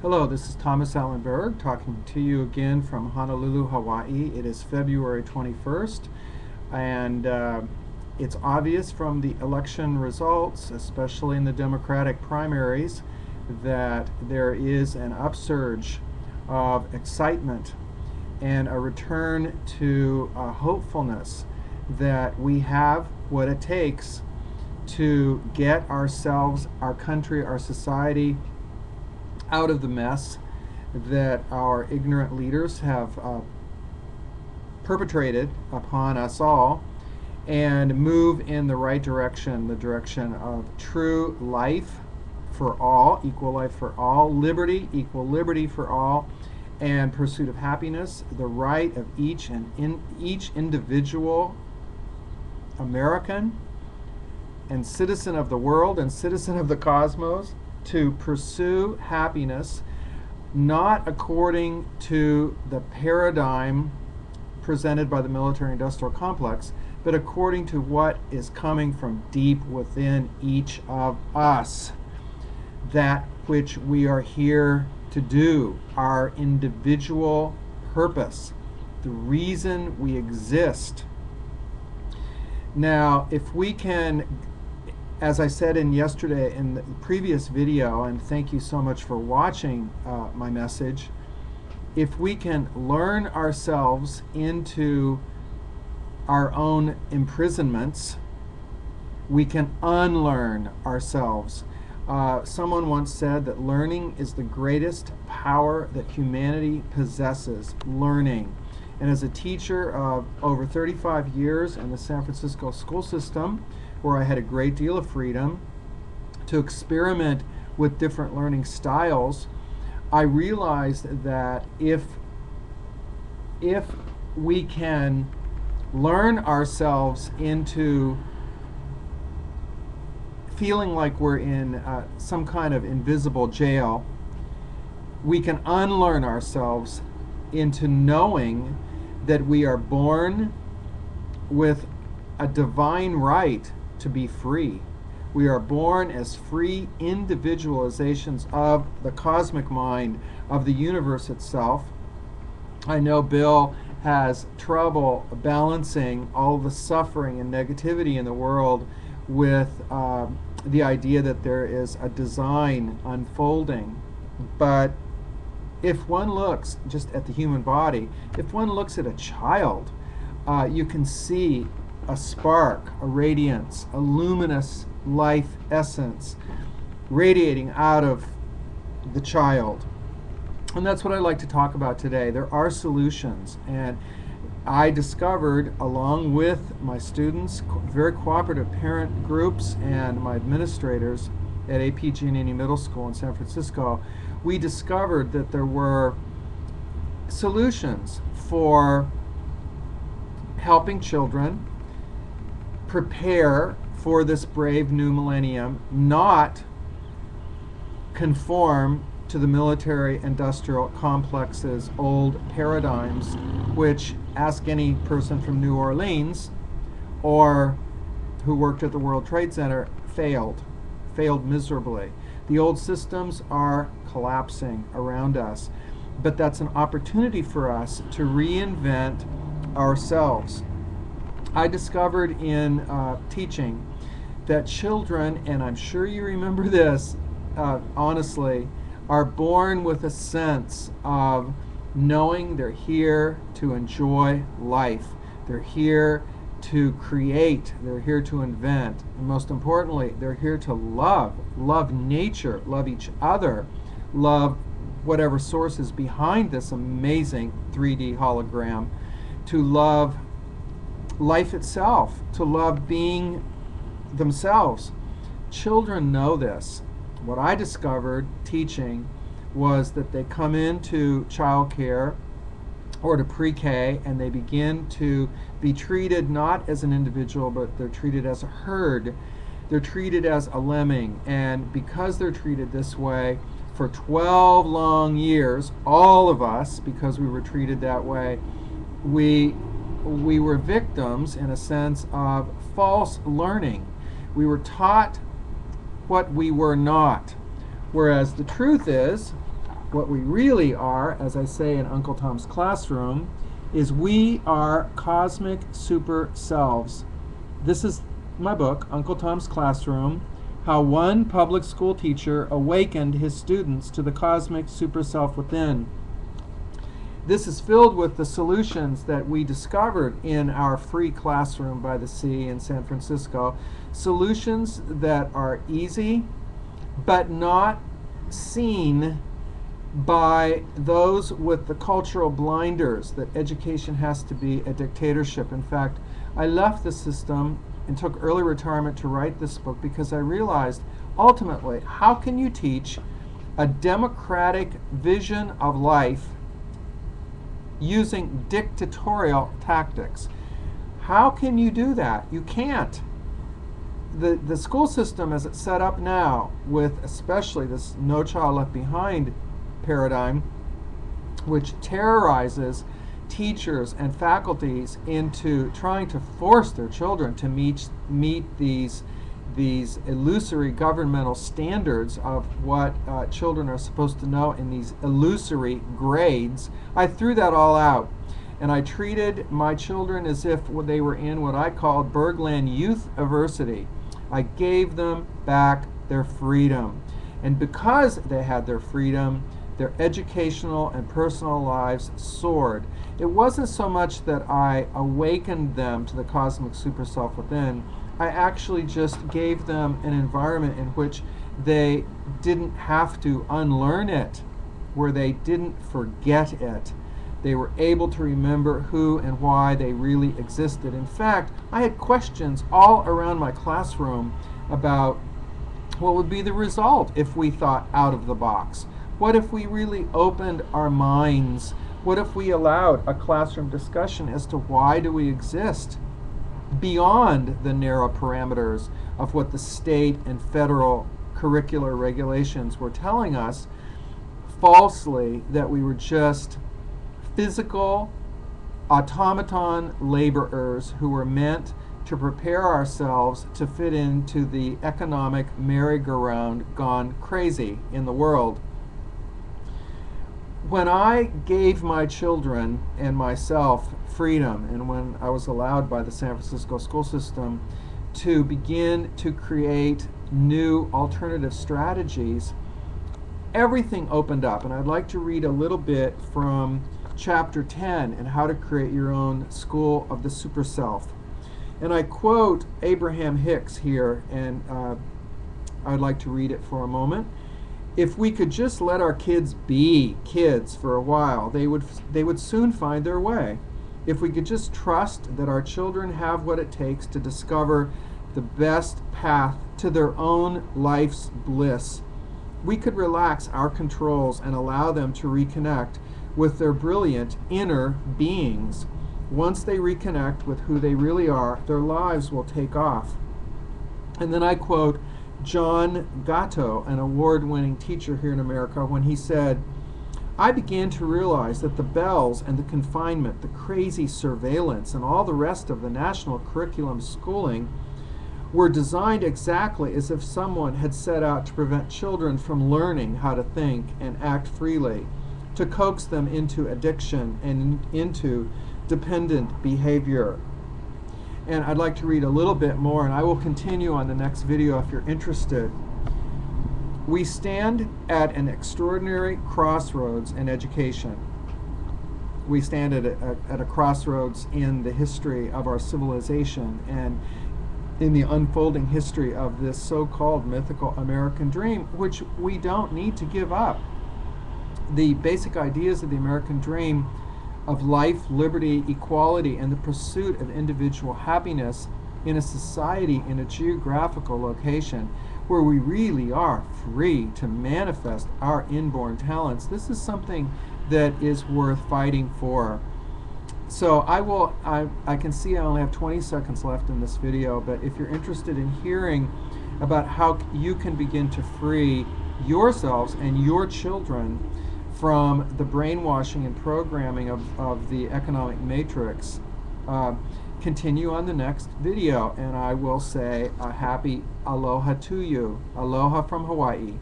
Hello, this is Thomas Allenberg talking to you again from Honolulu, Hawaii. It is February 21st, and it's obvious from the election results, especially in the Democratic primaries, that there is an upsurge of excitement and a return to hopefulness that we have what it takes to get ourselves, our country, our society out of the mess that our ignorant leaders have perpetrated upon us all, and move in the right direction, the direction of true life for all, equal life for all, liberty, equal liberty for all, and pursuit of happiness, the right of each individual American and citizen of the world and citizen of the cosmos to pursue happiness, not according to the paradigm presented by the military-industrial complex, but according to what is coming from deep within each of us, that which we are here to do, our individual purpose, the reason we exist. Now, if we can, as I said in the previous video, and thank you so much for watching my message, if we can learn ourselves into our own imprisonments, we can unlearn ourselves. Someone once said that learning is the greatest power that humanity possesses, learning. And as a teacher of over 35 years in the San Francisco school system, where I had a great deal of freedom to experiment with different learning styles, I realized that if we can learn ourselves into feeling like we're in some kind of invisible jail, we can unlearn ourselves into knowing that we are born with a divine right to be free. We are born as free individualizations of the cosmic mind, of the universe itself. I know Bill has trouble balancing all the suffering and negativity in the world with the idea that there is a design unfolding. But if one looks just at the human body, if one looks at a child, you can see a spark, a radiance, a luminous life essence radiating out of the child. And that's what I'd like to talk about today. There are solutions, and I discovered, along with my students, very cooperative parent groups, and my administrators at AP Giannini Middle School in San Francisco, we discovered that there were solutions for helping children prepare for this brave new millennium, not conform to the military-industrial complex's old paradigms, which, ask any person from New Orleans or who worked at the World Trade Center, failed miserably. The old systems are collapsing around us, but that's an opportunity for us to reinvent ourselves. I discovered in teaching that children, and I'm sure you remember this, honestly, are born with a sense of knowing they're here to enjoy life. They're here to create. They're here to invent. And most importantly, they're here to love nature, love each other, love whatever source is behind this amazing 3D hologram, to love life itself, to love being themselves. Children know this. What I discovered teaching was that they come into child care or to pre-K and they begin to be treated not as an individual, but they're treated as a herd. They're treated as a lemming, and because they're treated this way for 12 long years, all of us, because we were treated that way, we were victims, in a sense, of false learning. We were taught what we were not. Whereas the truth is, what we really are, as I say in Uncle Tom's Classroom, is we are cosmic super selves. This is my book, Uncle Tom's Classroom, How One Public School Teacher Awakened His Students to the Cosmic Super Self Within. This is filled with the solutions that we discovered in our free classroom by the sea in San Francisco. Solutions that are easy, but not seen by those with the cultural blinders that education has to be a dictatorship. In fact, I left the system and took early retirement to write this book because I realized ultimately, how can you teach a democratic vision of life using dictatorial tactics? How can you do that? You can't. The school system as it's set up now, with especially this No Child Left Behind paradigm, which terrorizes teachers and faculties into trying to force their children to meet these illusory governmental standards of what children are supposed to know in these illusory grades. I threw that all out, and I treated my children as if they were in what I called Bergland Youth University. I gave them back their freedom, and because they had their freedom, their educational and personal lives soared. It wasn't so much that I awakened them to the cosmic super self within. I actually just gave them an environment in which they didn't have to unlearn it, where they didn't forget it. They were able to remember who and why they really existed. In fact, I had questions all around my classroom about what would be the result if we thought out of the box. What if we really opened our minds? What if we allowed a classroom discussion as to why do we exist beyond the narrow parameters of what the state and federal curricular regulations were telling us falsely, that we were just physical automaton laborers who were meant to prepare ourselves to fit into the economic merry-go-round gone crazy in the world. When I gave my children and myself freedom, and when I was allowed by the San Francisco school system to begin to create new alternative strategies, everything opened up. And I'd like to read a little bit from Chapter 10 and how to create your own school of the super self. And I quote Abraham Hicks here, and I'd like to read it for a moment. If we could just let our kids be kids for a while, they would soon find their way. If we could just trust that our children have what it takes to discover the best path to their own life's bliss, we could relax our controls and allow them to reconnect with their brilliant inner beings. Once they reconnect with who they really are, their lives will take off. And then I quote John Gatto, an award-winning teacher here in America, when he said, I began to realize that the bells and the confinement, the crazy surveillance, and all the rest of the national curriculum schooling were designed exactly as if someone had set out to prevent children from learning how to think and act freely, to coax them into addiction and into dependent behavior. And I'd like to read a little bit more, and I will continue on the next video if you're interested. We stand at an extraordinary crossroads in education. We stand at a crossroads in the history of our civilization and in the unfolding history of this so-called mythical American dream, which we don't need to give up. The basic ideas of the American dream of life, liberty, equality, and the pursuit of individual happiness in a society, in a geographical location where we really are free to manifest our inborn talents. This is something that is worth fighting for. So I can see I only have 20 seconds left in this video, but if you're interested in hearing about how you can begin to free yourselves and your children from the brainwashing and programming of the economic matrix, continue on the next video, and I will say a happy aloha to you. Aloha from Hawaii.